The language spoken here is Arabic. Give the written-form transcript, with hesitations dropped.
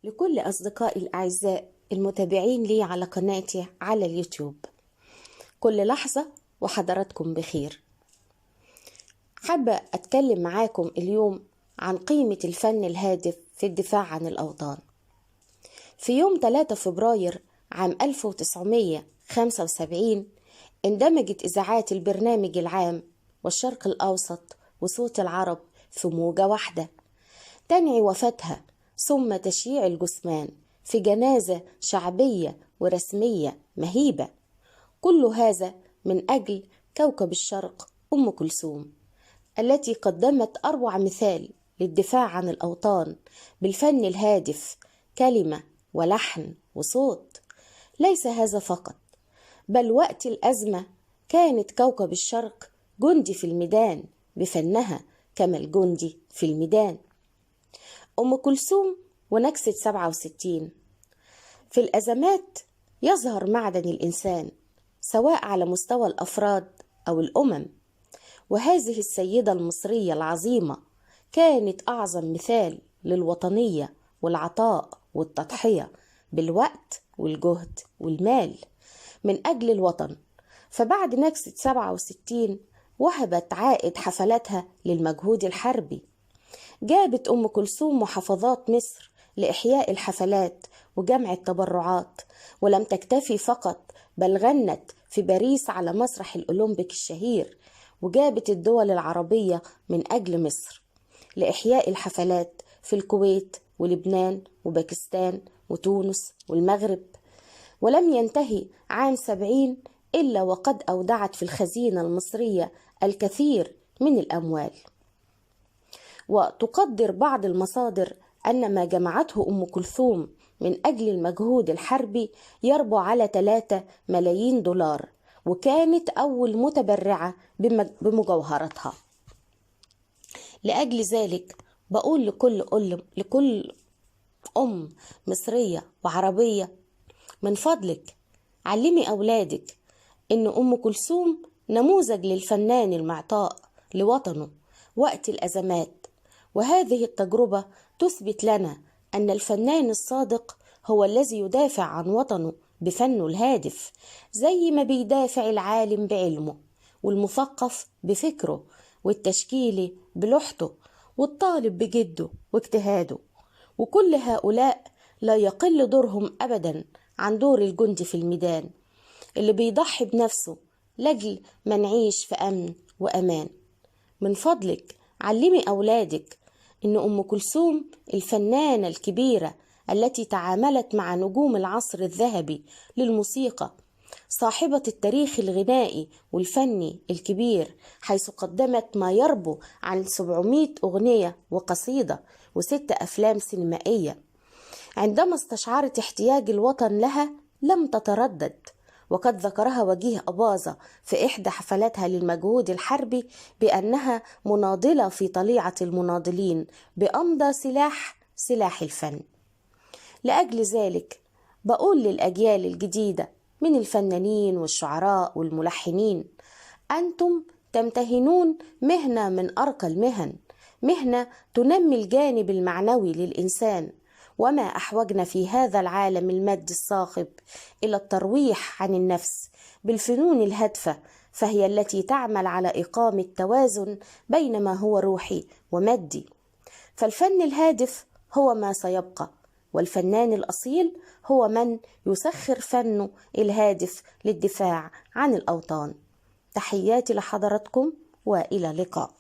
لكل أصدقائي الأعزاء المتابعين لي على قناتي على اليوتيوب، كل لحظة وحضراتكم بخير. حابة أتكلم معاكم اليوم عن قيمة الفن الهادف في الدفاع عن الأوطان. في يوم 3 فبراير عام 1975 اندمجت إذاعات البرنامج العام والشرق الأوسط وصوت العرب في موجة واحدة تنعي وفاتها ثم تشييع الجثمان في جنازة شعبية ورسمية مهيبة. كل هذا من أجل كوكب الشرق أم كلثوم التي قدمت أروع مثال للدفاع عن الأوطان بالفن الهادف، كلمة ولحن وصوت. ليس هذا فقط، بل وقت الأزمة كانت كوكب الشرق جندي في الميدان بفنها كما الجندي في الميدان. أم كلثوم ونكسة 67. في الأزمات يظهر معدن الإنسان سواء على مستوى الأفراد أو الأمم، وهذه السيدة المصرية العظيمة كانت أعظم مثال للوطنية والعطاء والتضحية بالوقت والجهد والمال من أجل الوطن. فبعد نكسة 67 وهبت عائد حفلاتها للمجهود الحربي. جابت أم كلثوم محافظات مصر لإحياء الحفلات وجمع التبرعات، ولم تكتفي فقط بل غنت في باريس على مسرح الأولمبيك الشهير، وجابت الدول العربية من أجل مصر لإحياء الحفلات في الكويت ولبنان وباكستان وتونس والمغرب. ولم ينتهي عام 70 إلا وقد أودعت في الخزينة المصرية الكثير من الأموال. وتقدر بعض المصادر أن ما جمعته أم كلثوم من أجل المجهود الحربي يربو على 3 ملايين دولار، وكانت أول متبرعة بمجوهراتها. لأجل ذلك بقول لكل أم مصرية وعربية، من فضلك علمي أولادك إن أم كلثوم نموذج للفنان المعطاء لوطنه وقت الأزمات. وهذه التجربة تثبت لنا أن الفنان الصادق هو الذي يدافع عن وطنه بفنه الهادف، زي ما بيدافع العالم بعلمه والمثقف بفكره والتشكيلي بلوحته والطالب بجده واجتهاده. وكل هؤلاء لا يقل دورهم أبدا عن دور الجندي في الميدان اللي بيضحي بنفسه لأجل ما نعيش في أمن وأمان. من فضلك علمي أولادك إن أم كلثوم الفنانة الكبيرة التي تعاملت مع نجوم العصر الذهبي للموسيقى، صاحبة التاريخ الغنائي والفني الكبير، حيث قدمت ما يربو عن 700 أغنية وقصيدة و6 أفلام سينمائية. عندما استشعرت احتياج الوطن لها لم تتردد، وقد ذكرها وجيه أباظة في إحدى حفلاتها للمجهود الحربي بأنها مناضلة في طليعة المناضلين بأمضى سلاح الفن. لأجل ذلك بقول للأجيال الجديدة من الفنانين والشعراء والملحنين، أنتم تمتهنون مهنة من أرقى المهن، مهنة تنمي الجانب المعنوي للإنسان. وما أحوجنا في هذا العالم المادي الصاخب إلى الترويح عن النفس بالفنون الهادفة، فهي التي تعمل على إقامة توازن بين ما هو روحي ومادي. فالفن الهادف هو ما سيبقى، والفنان الأصيل هو من يسخر فنه الهادف للدفاع عن الأوطان. تحياتي لحضراتكم وإلى اللقاء.